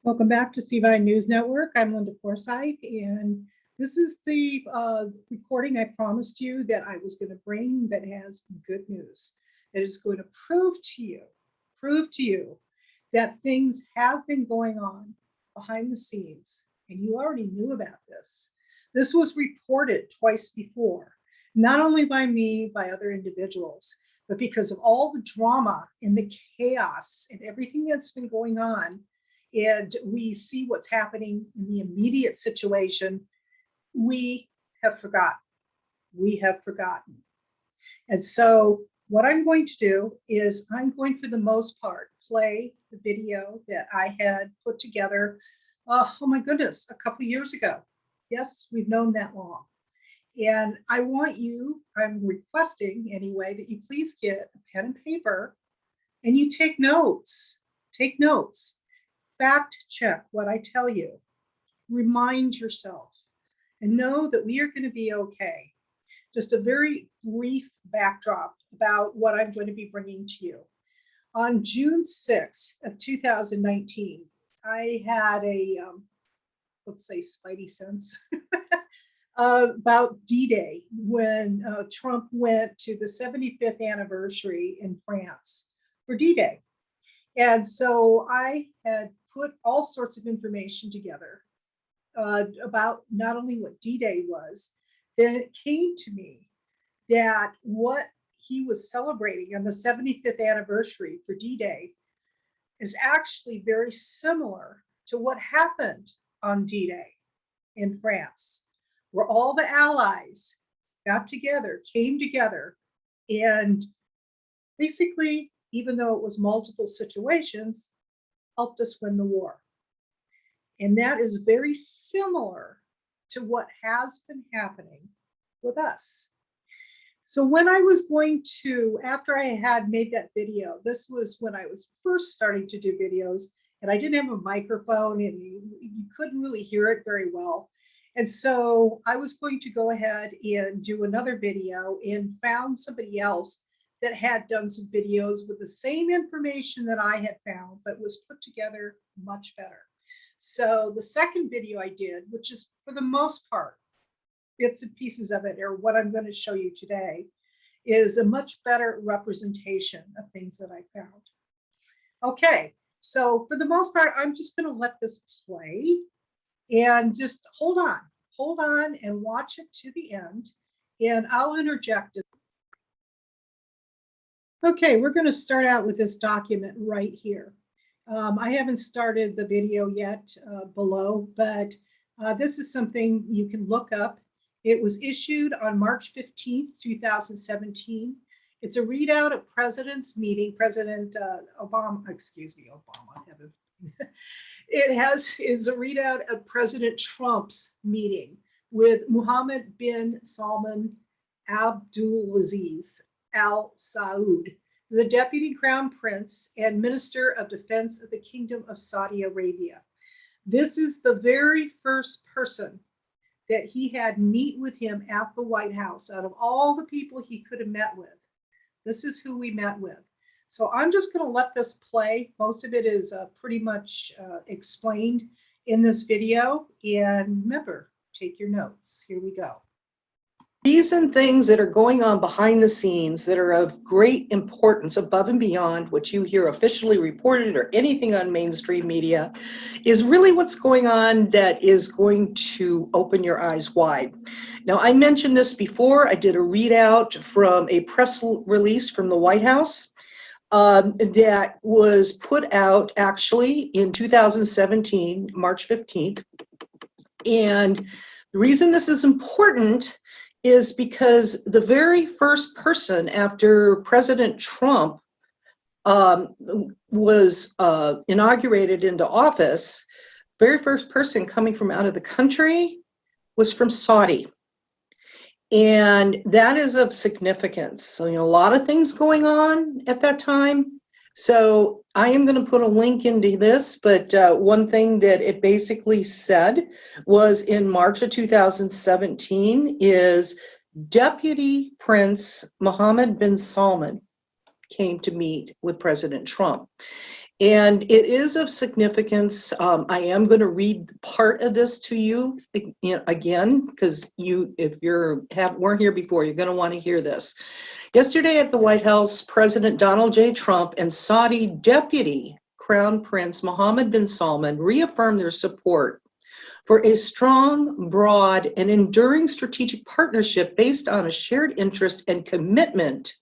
Welcome back to CVI News Network. I'm Linda Forsythe, and this is the recording I promised you that I was going to bring that has good news. That is going to prove to you that things have been going on behind the scenes, and you already knew about this. This was reported twice before, not only by me, by other individuals, but because of all the drama and the chaos and everything that's been going on. And we see what's happening in the immediate situation, we have forgotten. We have forgotten. And so what I'm going to do is I'm going, for the most part, play the video that I had put together, oh my goodness, a couple years ago. Yes, we've known that long. And I want you, I'm requesting anyway, that you please get a pen and paper and you take notes. Take notes. Fact check what I tell you. Remind yourself and know that we are going to be okay. Just a very brief backdrop about what I'm going to be bringing to you. On June 6th of 2019, I had a, let's say, spidey sense about D-Day when Trump went to the 75th anniversary in France for D-Day. And so I had put all sorts of information together about not only what D-Day was, then it came to me that what he was celebrating on the 75th anniversary for D-Day is actually very similar to what happened on D-Day in France, where all the allies got together, came together, and basically, even though it was multiple situations, helped us win the war. And that is very similar to what has been happening with us. So when I was going to, after I had made that video, this was when I was first starting to do videos, and I didn't have a microphone and you couldn't really hear it very well. And so I was going to go ahead and do another video and found somebody else that had done some videos with the same information that I had found, but was put together much better. So the second video I did, which is for the most part, bits and pieces of it, or what I'm going to show you today, is a much better representation of things that I found. Okay, so for the most part, I'm just going to let this play and just hold on and watch it to the end, and I'll interject. Okay, we're going to start out with this document right here. I haven't started the video yet below, but this is something you can look up. It was issued on March 15th, 2017. It's a readout of President's meeting, President Obama, it's a readout of President Trump's meeting with Mohammed bin Salman Abdulaziz Al Saud, the Deputy Crown Prince and Minister of Defense of the Kingdom of Saudi Arabia. This is the very first person that he had meet with him at the White House. Out of all the people he could have met with, this is who we met with. So I'm just going to let this play. Most of it is pretty much explained in this video. And remember, take your notes. Here we go. These and things that are going on behind the scenes that are of great importance above and beyond what you hear officially reported or anything on mainstream media is really what's going on that is going to open your eyes wide. Now, I mentioned this before. I did a readout from a press release from the White House that was put out actually in 2017, March 15th. And the reason this is important is because the very first person after President Trump was inaugurated into office, very first person coming from out of the country was from Saudi. And that is of significance. So, a lot of things going on at that time. So I am going to put a link into this, but one thing that it basically said was in March of 2017 is Deputy Prince Mohammed bin Salman came to meet with President Trump. And it is of significance. I am going to read part of this to you, again, because if weren't here before, you're going to want to hear this. Yesterday at the White House, President Donald J. Trump and Saudi Deputy Crown Prince Mohammed bin Salman reaffirmed their support for a strong, broad, and enduring strategic partnership based on a shared interest and commitment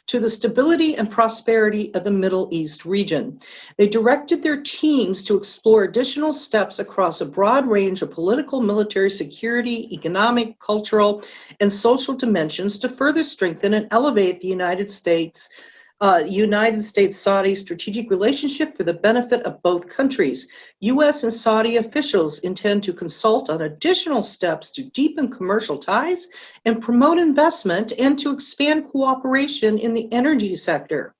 to the stability and prosperity of the Middle East region. They directed their teams to explore additional steps across a broad range of political, military, security, economic, cultural, and social dimensions to further strengthen and elevate the United States-Saudi strategic relationship for the benefit of both countries. U.S. and Saudi officials intend to consult on additional steps to deepen commercial ties and promote investment and to expand cooperation in the energy sector.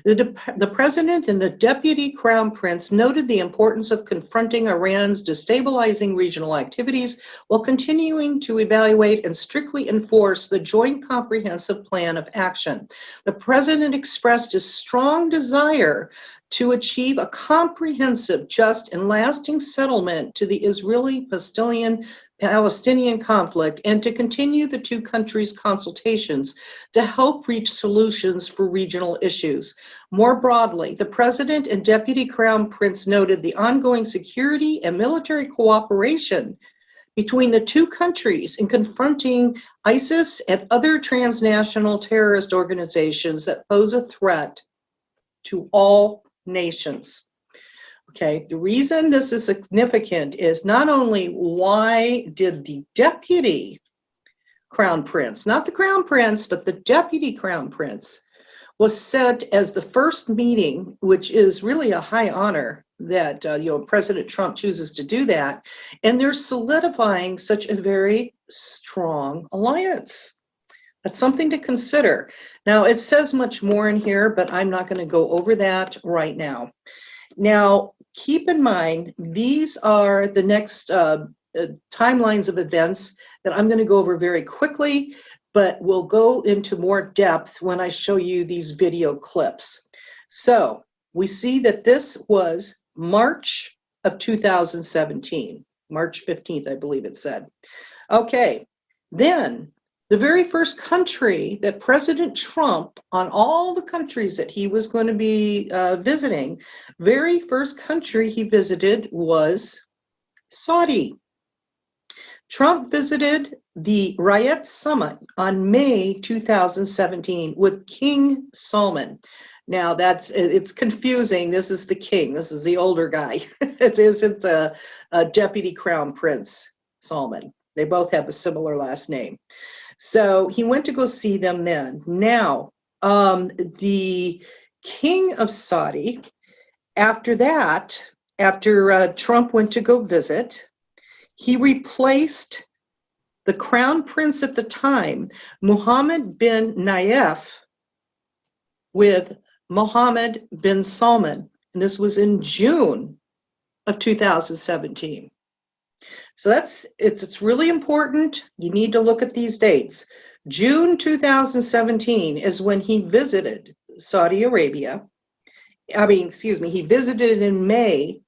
The president and the deputy crown prince noted the importance of confronting Iran's destabilizing regional activities while continuing to evaluate and strictly enforce the Joint Comprehensive Plan of Action. The president expressed a strong desire to achieve a comprehensive, just, and lasting settlement to the Israeli-Palestinian conflict and to continue the two countries' consultations to help reach solutions for regional issues. More broadly, the president and deputy crown prince noted the ongoing security and military cooperation between the two countries in confronting ISIS and other transnational terrorist organizations that pose a threat to all nations. Okay, the reason this is significant is not only why did the deputy crown prince, not the crown prince, but the deputy crown prince, was set as the first meeting, which is really a high honor that President Trump chooses to do that, and they're solidifying such a very strong alliance. That's something to consider. Now, it says much more in here, but I'm not going to go over that right now. Now, keep in mind, these are the next timelines of events that I'm going to go over very quickly, but we'll go into more depth when I show you these video clips. So we see that this was March of 2017, March 15th, I believe it said. Okay, then the very first country that President Trump, on all the countries that he was going to be visiting, very first country he visited was Saudi. Trump visited the Riyadh Summit on May 2017 with King Salman. Now it's confusing. This is the king. This is the older guy. It isn't the deputy crown prince Salman. They both have a similar last name. So he went to go see them then. Now, the king of Saudi, after that, after Trump went to go visit, he replaced the crown prince at the time, Mohammed bin Nayef, with Mohammed bin Salman. And this was in June of 2017. So it's really important. You need to look at these dates. June 2017 is when he visited Saudi Arabia. He visited in May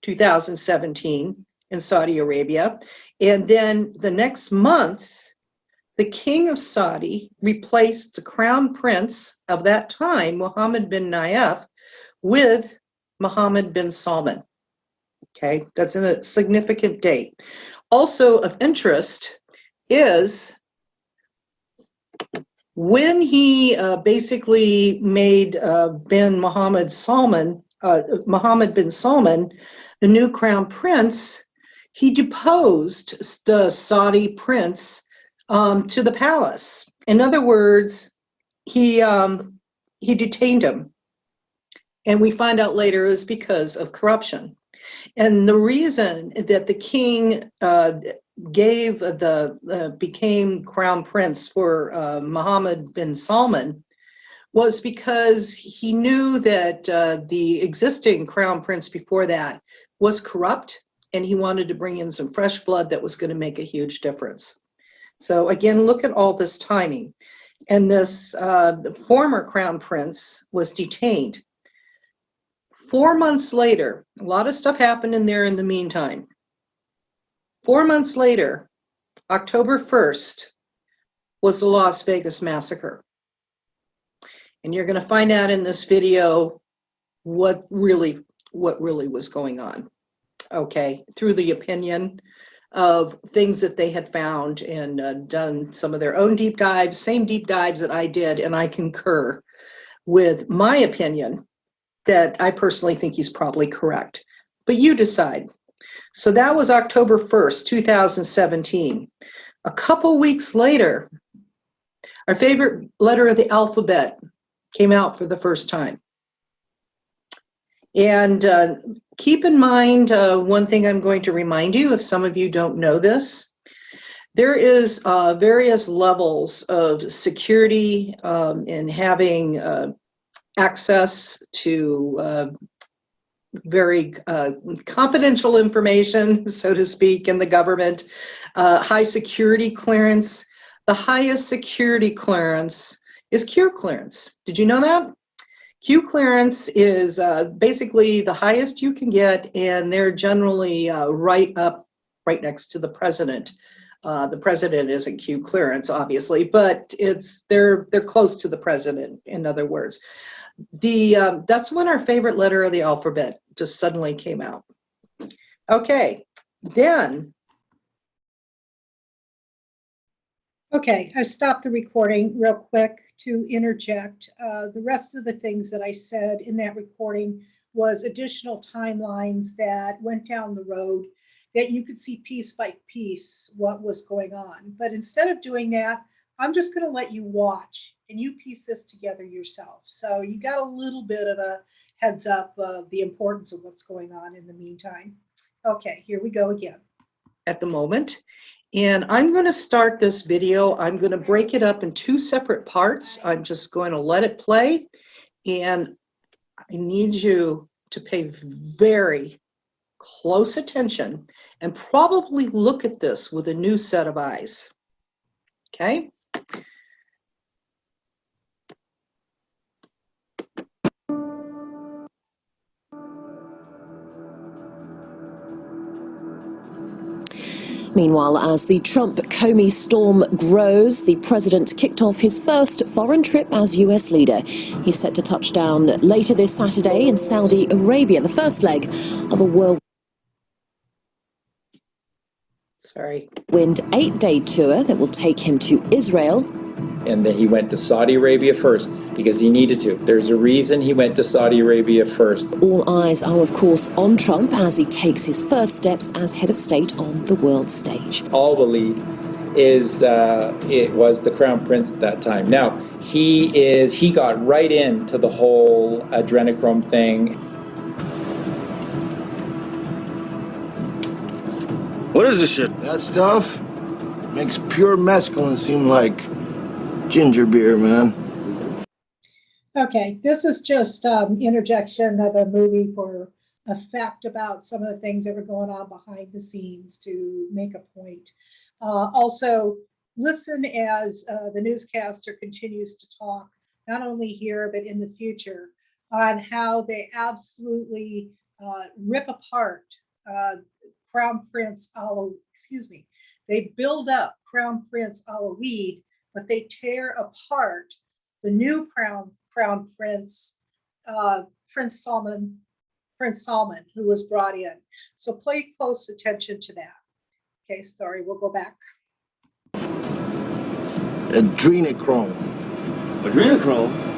2017 in Saudi Arabia. And then the next month, the king of Saudi replaced the crown prince of that time, Mohammed bin Nayef, with Mohammed bin Salman. Okay, that's a significant date. Also of interest is when he basically made Mohammed bin Salman, the new crown prince, he deposed the Saudi prince to the palace. In other words, he detained him. And we find out later it was because of corruption. And the reason that the king became crown prince for Mohammed bin Salman was because he knew that the existing crown prince before that was corrupt, and he wanted to bring in some fresh blood that was going to make a huge difference. So again, look at all this timing. And this the former crown prince was detained. 4 months later, a lot of stuff happened in there in the meantime. 4 months later, October 1st, was the Las Vegas massacre. And you're going to find out in this video what really was going on, okay, through the opinion of things that they had found and done some of their own deep dives, same deep dives that I did, and I concur with my opinion that I personally think he's probably correct. But you decide. So that was October 1st, 2017. A couple weeks later, our favorite letter of the alphabet came out for the first time. And keep in mind one thing I'm going to remind you, if some of you don't know this, there is various levels of security in having access to very confidential information, so to speak, in the government. High security clearance. The highest security clearance is Q clearance. Did you know that? Q clearance is basically the highest you can get, and they're generally right next to the president. The president isn't Q clearance, obviously, but they're close to the president. In other words, that's when our favorite letter of the alphabet just suddenly came out. Okay, then. Okay, I stopped the recording real quick to interject. The rest of the things that I said in that recording was additional timelines that went down the road that you could see piece by piece what was going on. But instead of doing that, I'm just going to let you watch and you piece this together yourself. So you got a little bit of a heads up of the importance of what's going on in the meantime. Okay, here we go again. At the moment. And I'm going to start this video. I'm going to break it up in 2 separate parts. I'm just going to let it play. And I need you to pay very close attention and probably look at this with a new set of eyes. Okay? Meanwhile, as the Trump-Comey storm grows, the president kicked off his first foreign trip as US leader. He's set to touch down later this Saturday in Saudi Arabia, the first leg of a whirlwind 8-day tour that will take him to Israel. And then he went to Saudi Arabia first because he needed to. There's a reason he went to Saudi Arabia first. All eyes are, of course, on Trump as he takes his first steps as head of state on the world stage. Al-Waleed was the crown prince at that time. Now, he got right into the whole adrenochrome thing. What is this shit? That stuff makes pure mescaline seem like ginger beer, man. Okay, this is just interjection of a movie for a fact about some of the things that were going on behind the scenes to make a point. Also, listen as the newscaster continues to talk, not only here, but in the future, on how they absolutely rip apart Crown Prince they build up Crown Prince Al-Waleed, but they tear apart the new Crown Prince, Prince Salman, who was brought in. So pay close attention to that. Okay, sorry, we'll go back. Adrenochrome. Adrenochrome?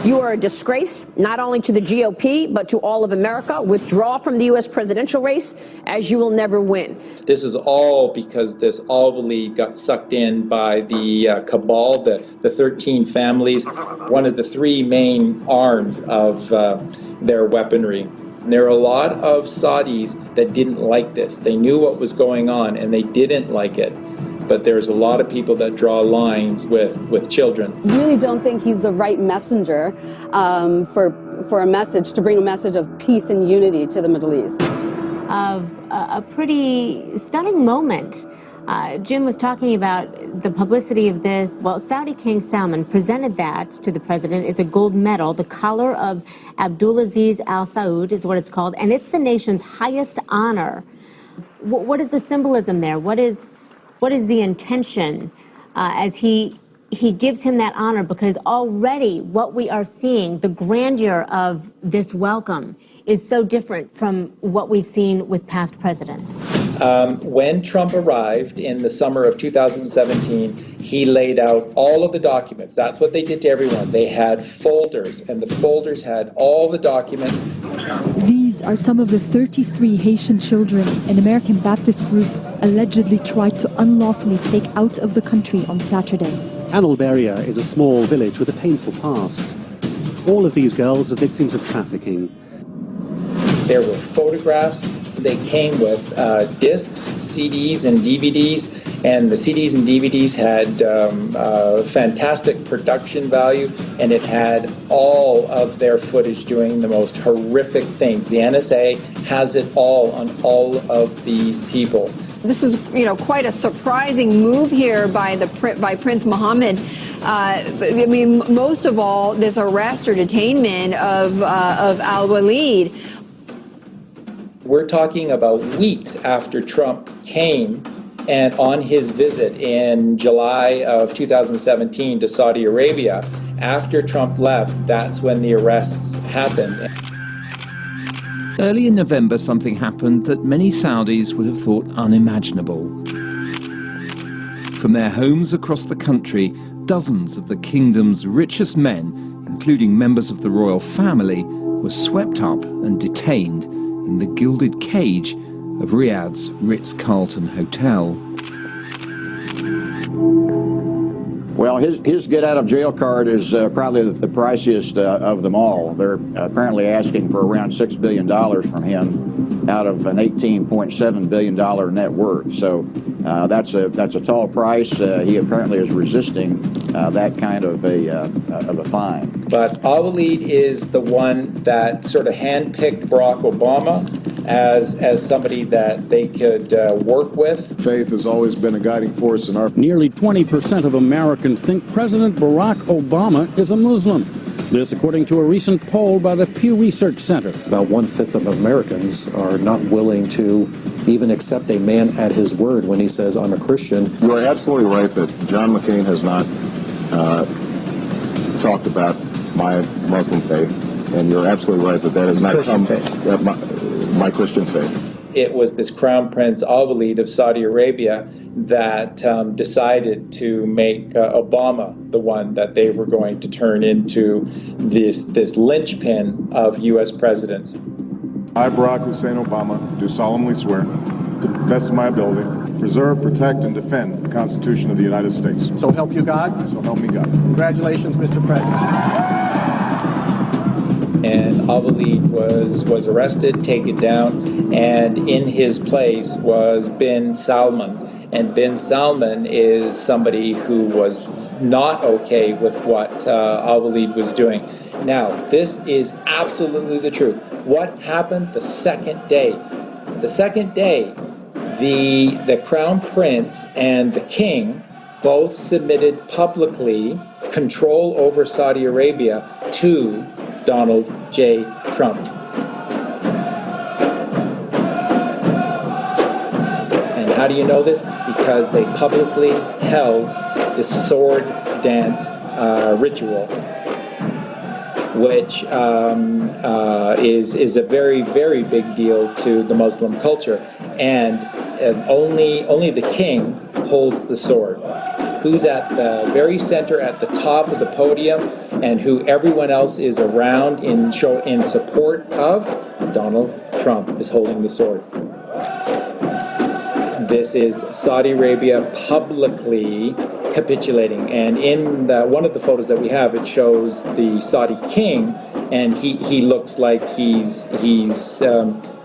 You are a disgrace, not only to the GOP, but to all of America. Withdraw from the U.S. presidential race, as you will never win. This is all because this Al-Waleed got sucked in by the cabal, the 13 families, one of the 3 main arms of their weaponry. And there are a lot of Saudis that didn't like this. They knew what was going on and they didn't like it. But there's a lot of people that draw lines with children. Really don't think he's the right messenger for a message, to bring a message of peace and unity to the Middle East. Of a pretty stunning moment Jim was talking about the publicity of this. Well, Saudi King Salman presented that to the president. It's a gold medal. The collar of Abdulaziz Al Saud is what it's called, and it's the nation's highest honor. What is the symbolism there? What is the intention as he gives him that honor? Because already what we are seeing, the grandeur of this welcome, is so different from what we've seen with past presidents. When Trump arrived in the summer of 2017, he laid out all of the documents. That's what they did to everyone. They had folders, and the folders had all the documents. These are some of the 33 Haitian children an American Baptist group allegedly tried to unlawfully take out of the country on Saturday. Anolberia is a small village with a painful past. All of these girls are victims of trafficking. There were photographs. They came with discs, CDs, and DVDs, and the CDs and DVDs had fantastic production value, and it had all of their footage doing the most horrific things. The NSA has it all on all of these people. This was, quite a surprising move here by Prince Mohammed. I mean, most of all, this arrest or detainment of Al-Waleed. We're talking about weeks after Trump came and on his visit in July of 2017 to Saudi Arabia. After Trump left, that's when the arrests happened. Early in November, something happened that many Saudis would have thought unimaginable. From their homes across the country, dozens of the kingdom's richest men, including members of the royal family, were swept up and detained in the gilded cage of Riyadh's Ritz-Carlton Hotel. Well, his get-out-of-jail card is probably the priciest of them all. They're apparently asking for around $6 billion from him out of an $18.7 billion net worth. So that's a tall price. He apparently is resisting that kind of a fine. But Al-Waleed is the one that sort of handpicked Barack Obama as somebody that they could work with. Faith has always been a guiding force in our... Nearly 20% of Americans think President Barack Obama is a Muslim. This according to a recent poll by the Pew Research Center. About 1/5 of Americans are not willing to even accept a man at his word when he says, I'm a Christian. You are absolutely right that John McCain has not talked about my Muslim faith, and you're absolutely right that has not come my Christian faith. It was this Crown Prince Al-Waleed of Saudi Arabia that decided to make Obama the one that they were going to turn into this linchpin of U.S. presidents. I, Barack Hussein Obama, do solemnly swear, to the best of my ability, preserve, protect, and defend the Constitution of the United States. So help you God? So help me God. Congratulations, Mr. President. And Al-Waleed was arrested, taken down, and in his place was bin Salman. And bin Salman is somebody who was not okay with what Al-Waleed was doing. Now, this is absolutely the truth. What happened the second day? The second day, the Crown Prince and the King both submitted publicly control over Saudi Arabia to Donald J. Trump. And how do you know this? Because they publicly held this sword dance ritual, which is a very, very big deal to the Muslim culture. And only the king holds the sword, who's at the very center, at the top of the podium, and who everyone else is around in support of. Donald Trump is holding the sword. This is Saudi Arabia publicly capitulating, and in one of the photos that we have, it shows the Saudi king, and he looks like he's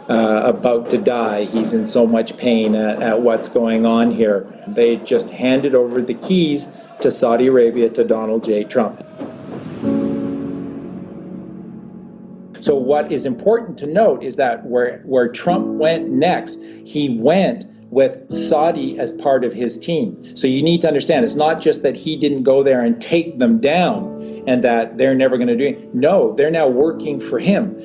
about to die. He's in so much pain at what's going on here. They just handed over the keys to Saudi Arabia to Donald J. Trump. So what is important to note is that where Trump went next, he went with Saudi as part of his team. So you need to understand, it's not just that he didn't go there and take them down and that they're never going to do it. No, they're now working for him.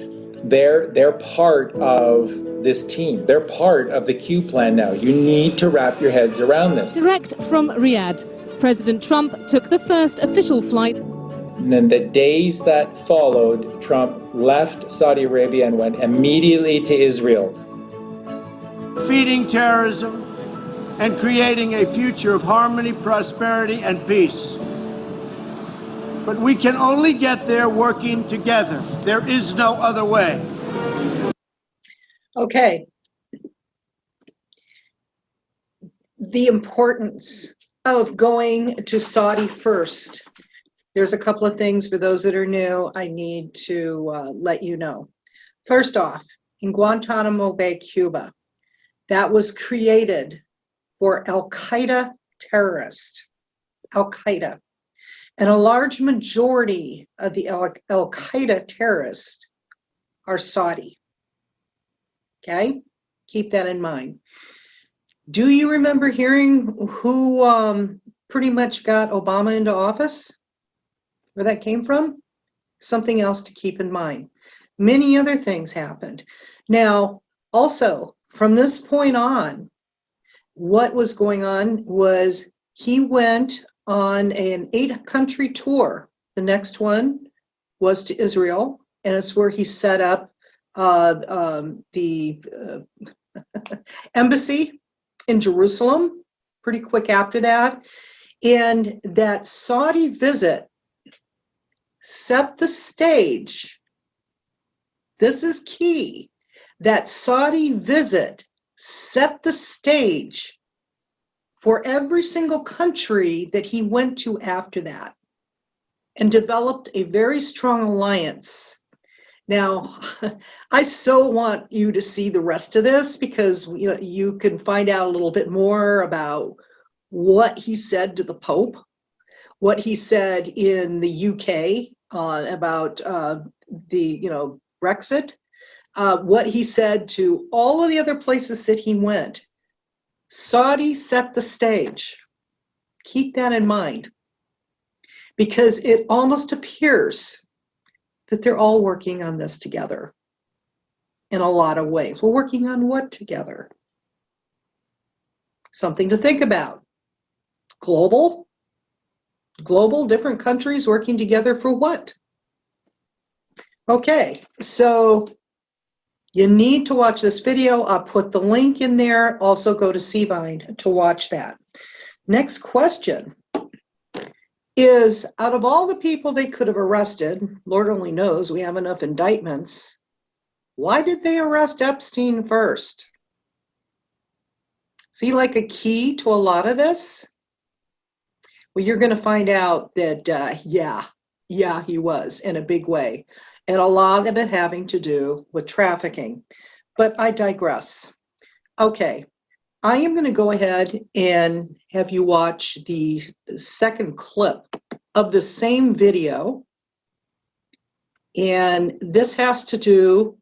They're part of this team. They're part of the Q plan now. You need to wrap your heads around this. Direct from Riyadh, President Trump took the first official flight. And then the days that followed, Trump left Saudi Arabia and went immediately to Israel. Defeating terrorism and creating a future of harmony, prosperity, and peace. But we can only get there working together. There is no other way. Okay. The importance of going to Saudi first. There's a couple of things for those that are new I need to let you know. First off, in Guantanamo Bay, Cuba, that was created for Al-Qaeda terrorists, Al-Qaeda. And a large majority of the Al-Qaeda terrorists are Saudi. Okay, keep that in mind. Do you remember hearing who pretty much got Obama into office? Where that came from? Something else to keep in mind. Many other things happened. Now, also, from this point on, what was going on was he went on an 8-country tour. The next one was to Israel, and it's where he set up the embassy in Jerusalem pretty quick after that. And that Saudi visit set the stage. This is key. That Saudi visit set the stage for every single country that he went to after that and developed a very strong alliance. Now, I so want you to see the rest of this because you can find out a little bit more about what he said to the Pope, what he said in the UK about the Brexit, what he said to all of the other places that he went. Saudi set the stage. Keep that in mind, because it almost appears that they're all working on this together in a lot of ways. We're working on what together? Something to think about. Global, different countries working together for what? Okay, so you need to watch this video. I'll put the link in there. Also go to Cvine to watch that. Next question is, out of all the people they could have arrested, Lord only knows, we have enough indictments, why did they arrest Epstein first? See, like a key to a lot of this? Well, you're going to find out that, yeah, he was in a big way. And a lot of it having to do with trafficking. But I digress. Okay, I am going to go ahead and have you watch the second clip of the same video. And this has to do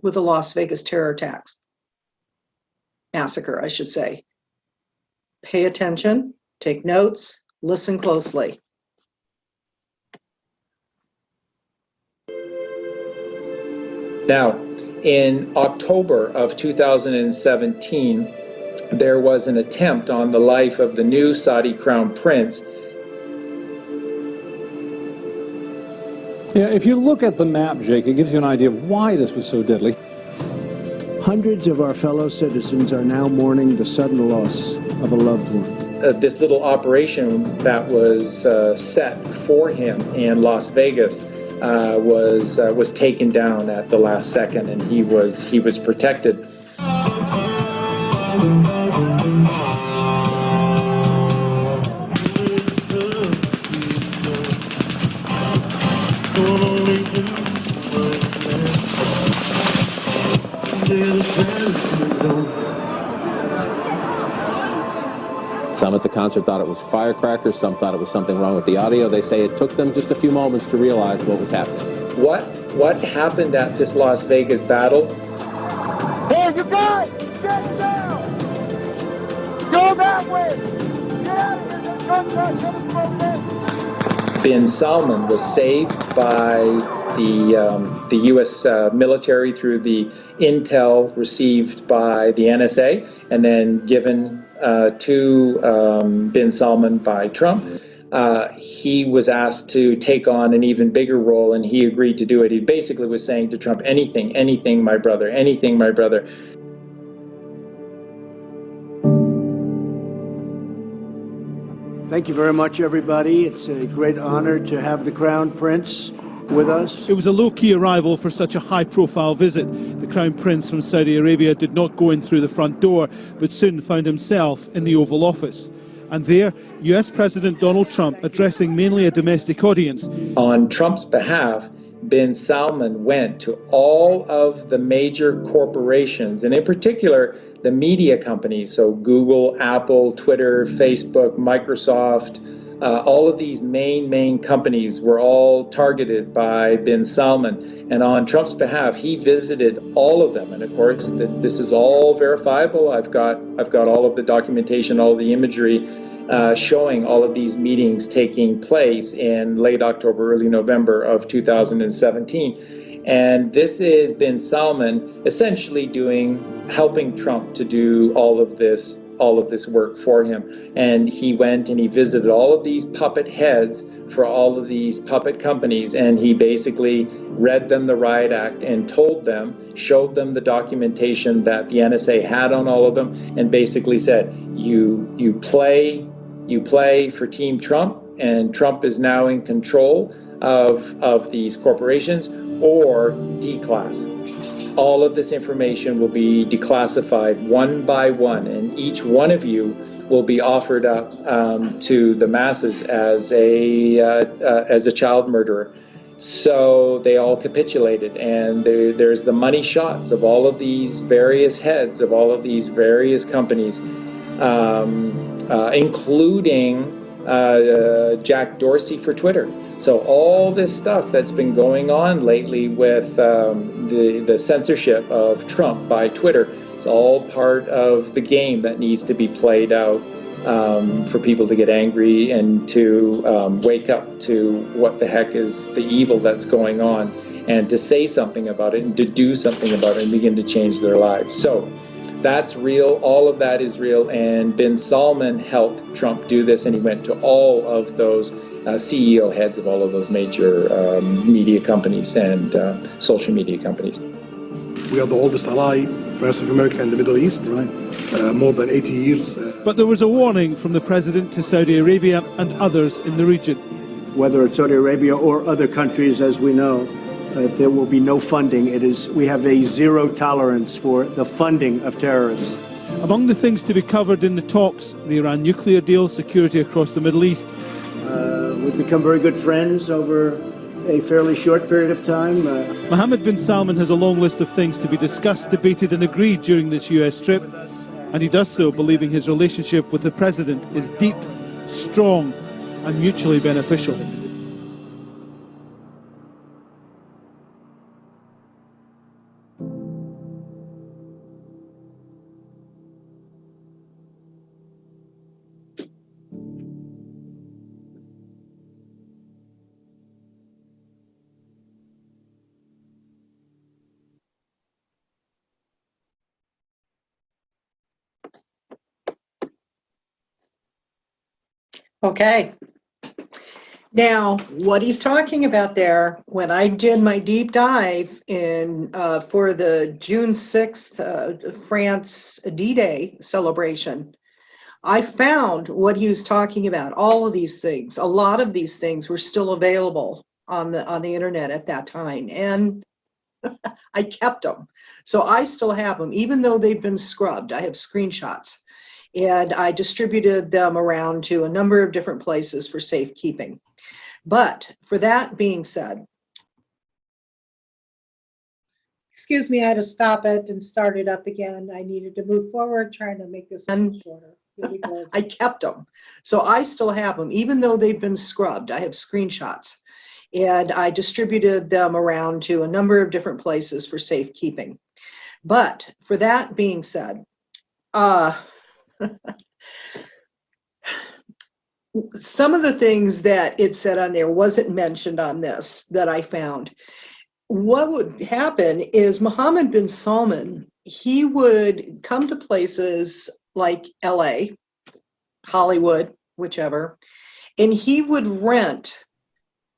with the Las Vegas terror attacks. Massacre, I should say. Pay attention, take notes, listen closely. Now, in October of 2017, there was an attempt on the life of the new Saudi crown prince. Yeah, if you look at the map, Jake, it gives you an idea of why this was so deadly. Hundreds of our fellow citizens are now mourning the sudden loss of a loved one. This little operation that was set for him in Las Vegas was taken down at the last second, and he was protected. Some at the concert thought it was firecrackers, some thought it was something wrong with the audio. They say it took them just a few moments to realize what was happening. What happened at this Las Vegas battle? Hey, you guys, get down! Bin Salman was saved by the U.S. Military through the intel received by the NSA, and then given to Bin Salman by Trump. He was asked to take on an even bigger role, and he agreed to do it. He basically was saying to Trump, anything, anything, my brother, anything, my brother. Thank you very much, everybody. It's a great honor to have the Crown Prince with us. It was a low-key arrival for such a high-profile visit. The Crown Prince from Saudi Arabia did not go in through the front door, but soon found himself in the Oval Office. And there, US President Donald Trump, addressing mainly a domestic audience. On Trump's behalf, Bin Salman went to all of the major corporations, and in particular, the media companies, so Google, Apple, Twitter, Facebook, Microsoft, all of these main companies were all targeted by Bin Salman. And on Trump's behalf, he visited all of them. And of course, this is all verifiable. I've got all of the documentation, all of the imagery showing all of these meetings taking place in late October, early November of 2017. And this is Bin Salman essentially helping Trump to do all of this work for him. And he went and he visited all of these puppet heads for all of these puppet companies, and he basically read them the riot act and told them, showed them the documentation that the NSA had on all of them, and basically said, you play for Team Trump, and Trump is now in control of these corporations, or declass. All of this information will be declassified one by one, and each one of you will be offered up to the masses as a child murderer. So they all capitulated, and there's the money shots of all of these various heads of all of these various companies, including Jack Dorsey for Twitter. So all this stuff that's been going on lately with the censorship of Trump by Twitter, it's all part of the game that needs to be played out for people to get angry and to wake up to what the heck is the evil that's going on, and to say something about it and to do something about it and begin to change their lives. So that's real. All of that is real. And Bin Salman helped Trump do this, and he went to all of those CEO heads of all of those major media companies and social media companies. We are the oldest ally, France of America and the Middle East, more than 80 years. But there was a warning from the president to Saudi Arabia and others in the region. Whether it's Saudi Arabia or other countries, as we know, there will be no funding. We have a zero tolerance for the funding of terrorists. Among the things to be covered in the talks, the Iran nuclear deal, security across the Middle East. We've become very good friends over a fairly short period of time. Mohammed bin Salman has a long list of things to be discussed, debated and agreed during this US trip, and he does so believing his relationship with the president is deep, strong and mutually beneficial. Okay. Now, what he's talking about there, when I did my deep dive in for the June 6th France D-Day celebration, I found what he was talking about. All of these things, a lot of these things were still available on the internet at that time, and I kept them. So I still have them, even though they've been scrubbed. I have screenshots. And I distributed them around to a number of different places for safekeeping. But for that being said, Excuse me, I had to stop it and start it up again. I needed to move forward, trying to make this a little shorter. Here we go. I kept them. So I still have them, even though they've been scrubbed. I have screenshots. And I distributed them around to a number of different places for safekeeping. But for that being said, Some of the things that it said on there wasn't mentioned on this that I found. What would happen is Mohammed bin Salman, he would come to places like LA, Hollywood, whichever, and he would rent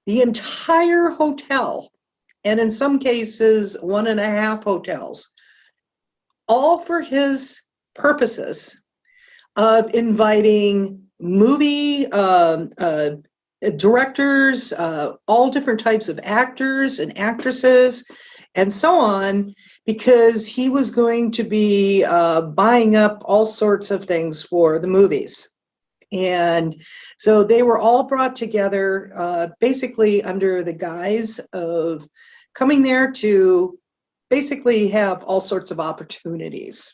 the entire hotel, and in some cases, 1.5 hotels, all for his purposes of inviting movie directors, all different types of actors and actresses, and so on, because he was going to be buying up all sorts of things for the movies. And so they were all brought together basically under the guise of coming there to basically have all sorts of opportunities.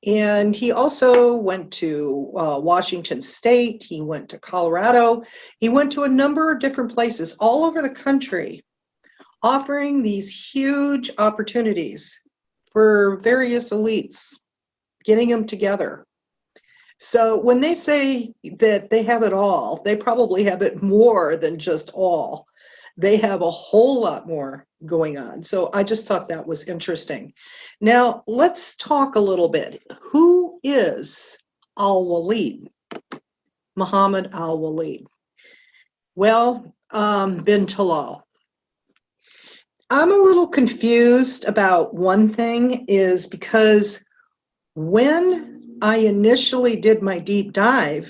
And he also went to Washington State, he went to Colorado, he went to a number of different places all over the country, offering these huge opportunities for various elites, getting them together. So when they say that they have it all, they probably have it more than just all. They have a whole lot more going on. So I just thought that was interesting. Now, let's talk a little bit. Who is Al-Waleed? Muhammad Al-Waleed. Well, bin Talal. I'm a little confused about one thing, is because when I initially did my deep dive,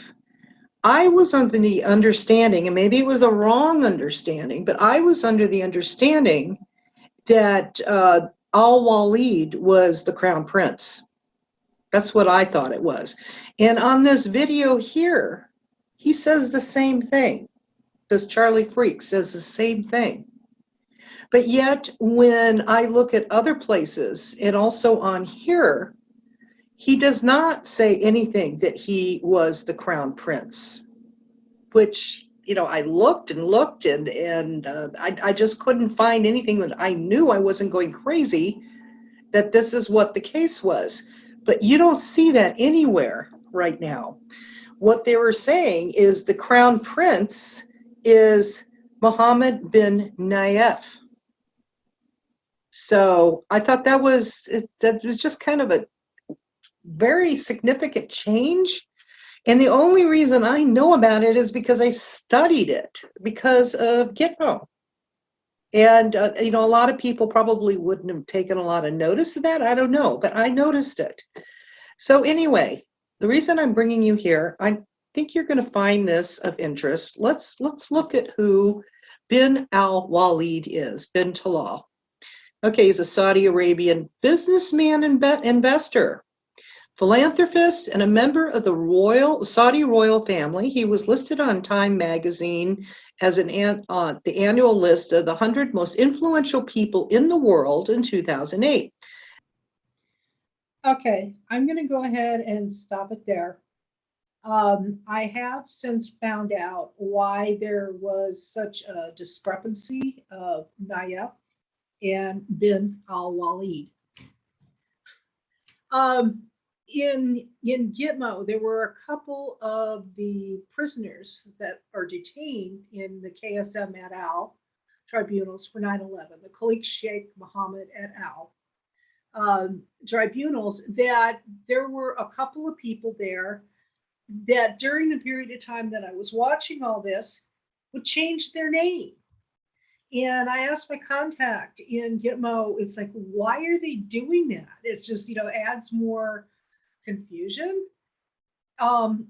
I was under the understanding, and maybe it was a wrong understanding, but I was under the understanding that Al-Waleed was the crown prince. That's what I thought it was. And on this video here, he says the same thing. This Charlie Freak says the same thing. But yet, when I look at other places, and also on here, he does not say anything that he was the crown prince, which, you know, I looked and looked, and I just couldn't find anything that I knew I wasn't going crazy, that this is what the case was. But you don't see that anywhere right now. What they were saying is the crown prince is Mohammed bin Nayef. So I thought that was just kind of a very significant change. And the only reason I know about it is because I studied it because of Gitmo. And, you know, a lot of people probably wouldn't have taken a lot of notice of that. I don't know, but I noticed it. So anyway, the reason I'm bringing you here, I think you're going to find this of interest. Let's look at who bin Al-Waleed is, bin Talal. Okay, he's a Saudi Arabian businessman and investor, philanthropist, and a member of the Saudi royal family. He was listed on Time magazine as the annual list of the 100 most influential people in the world in 2008. Okay, I'm going to go ahead and stop it there. I have since found out why there was such a discrepancy of Nayef and bin Al-Waleed. In Gitmo, there were a couple of the prisoners that are detained in the KSM et al. Tribunals for 9/11, the Khalik Sheikh Mohammed et al. Tribunals, that there were a couple of people there that during the period of time that I was watching all this would change their name. And I asked my contact in Gitmo, it's like, why are they doing that? It's just, you know, adds more confusion.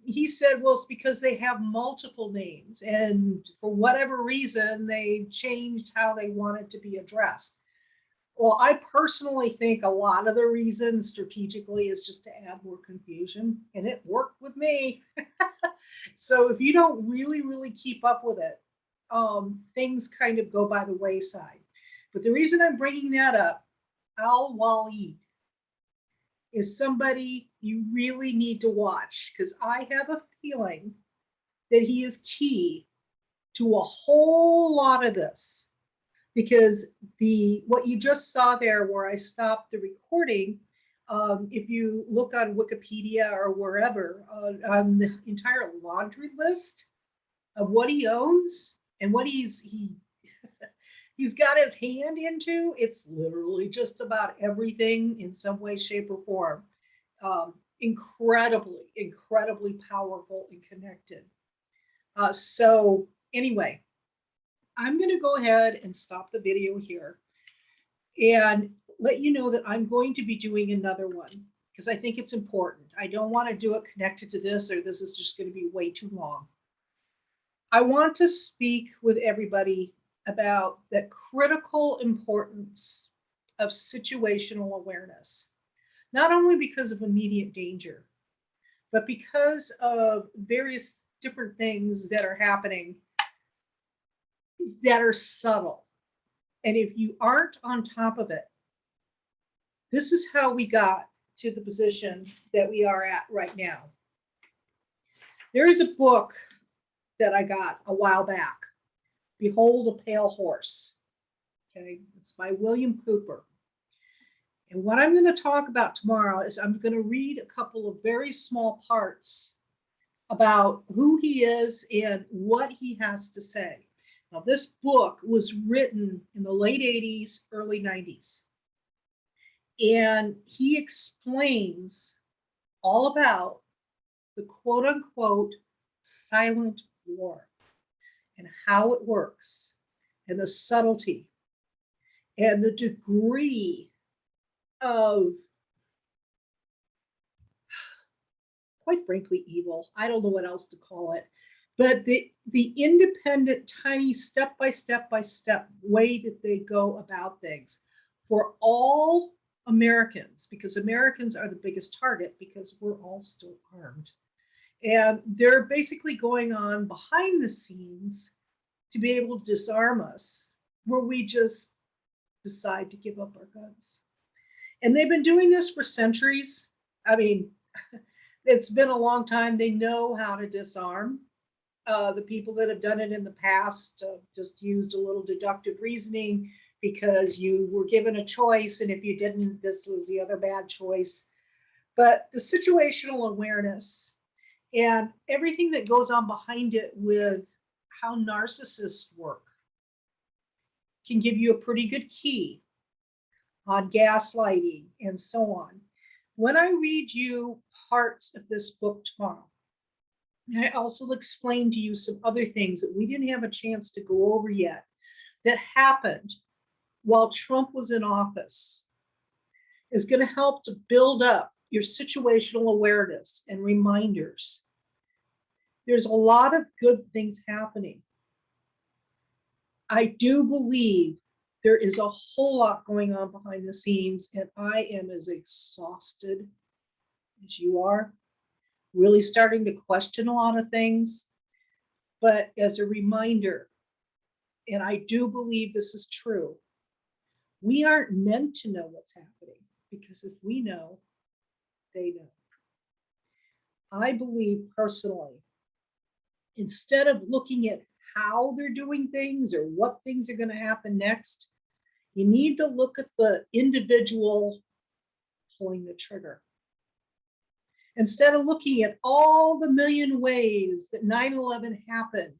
He said, well, it's because they have multiple names, and for whatever reason, they changed how they wanted to be addressed. Well, I personally think a lot of the reason strategically is just to add more confusion, and it worked with me. So if you don't really keep up with it, things kind of go by the wayside. But the reason I'm bringing that up, Al-Waleed is somebody you really need to watch, because I have a feeling that he is key to a whole lot of this. Because what you just saw there where I stopped the recording If you look on Wikipedia or wherever on the entire laundry list of what he owns and what he's got his hand into, it's literally just about everything in some way, shape, or form. Incredibly powerful and connected. So anyway, I'm going to go ahead and stop the video here and let you know that I'm going to be doing another one because I think it's important. I don't want to do it connected to this, or this is just going to be way too long. I want to speak with everybody about the critical importance of situational awareness, not only because of immediate danger, but because of various different things that are happening that are subtle. And if you aren't on top of it, this is how we got to the position that we are at right now. There is a book that I got a while back, Behold a Pale Horse. Okay, it's by William Cooper. And what I'm going to talk about tomorrow is I'm going to read a couple of very small parts about who he is and what he has to say. Now, this book was written in the late 80s, early 90s. And he explains all about the quote unquote silent war and how it works and the subtlety and the degree of, quite frankly, evil. I don't know what else to call it, but the independent, tiny, step by step way that they go about things for all Americans, because Americans are the biggest target because we're all still armed. And they're basically going on behind the scenes to be able to disarm us, where we just decide to give up our guns. And they've been doing this for centuries. I mean, it's been a long time. They know how to disarm. The people that have done it in the past just used a little deductive reasoning because you were given a choice, and if you didn't, this was the other bad choice. But the situational awareness and everything that goes on behind it with how narcissists work can give you a pretty good key on gaslighting and so on. When I read you parts of this book tomorrow, I also explain to you some other things that we didn't have a chance to go over yet that happened while Trump was in office, is going to help to build up your situational awareness and reminders. There's a lot of good things happening. I do believe there is a whole lot going on behind the scenes, and I am as exhausted as you are, really starting to question a lot of things. But as a reminder, and I do believe this is true, we aren't meant to know what's happening, because if we know, they know. I believe personally, instead of looking at how they're doing things or what things are going to happen next, you need to look at the individual pulling the trigger. Instead of looking at all the million ways that 9/11 happened,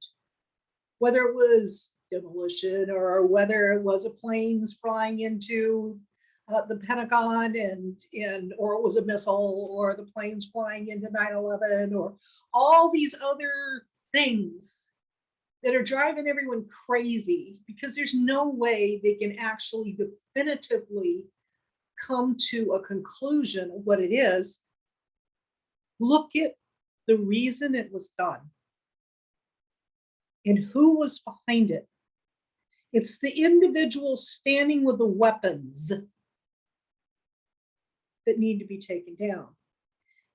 whether it was demolition or whether it was a planes flying into the Pentagon or it was a missile, or the planes flying into 9/11, or all these other things that are driving everyone crazy, because there's no way they can actually definitively come to a conclusion of what it is. Look at the reason it was done and who was behind it. It's the individual standing with the weapons that need to be taken down.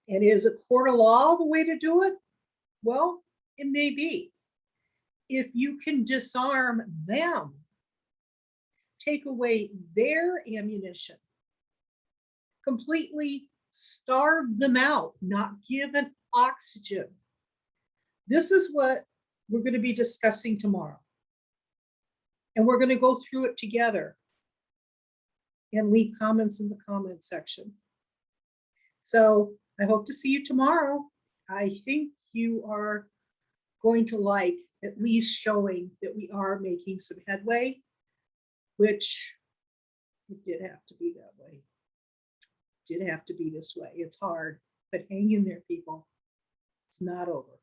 And is a court of law the way to do it? Well, it may be. If you can disarm them, take away their ammunition, completely starve them out, not give an oxygen. This is what we're going to be discussing tomorrow. And we're going to go through it together and leave comments in the comment section. So I hope to see you tomorrow. I think you are going to like at least showing that we are making some headway, which it did have to be that way. Did have to be this way. It's hard, but hang in there, people. It's not over.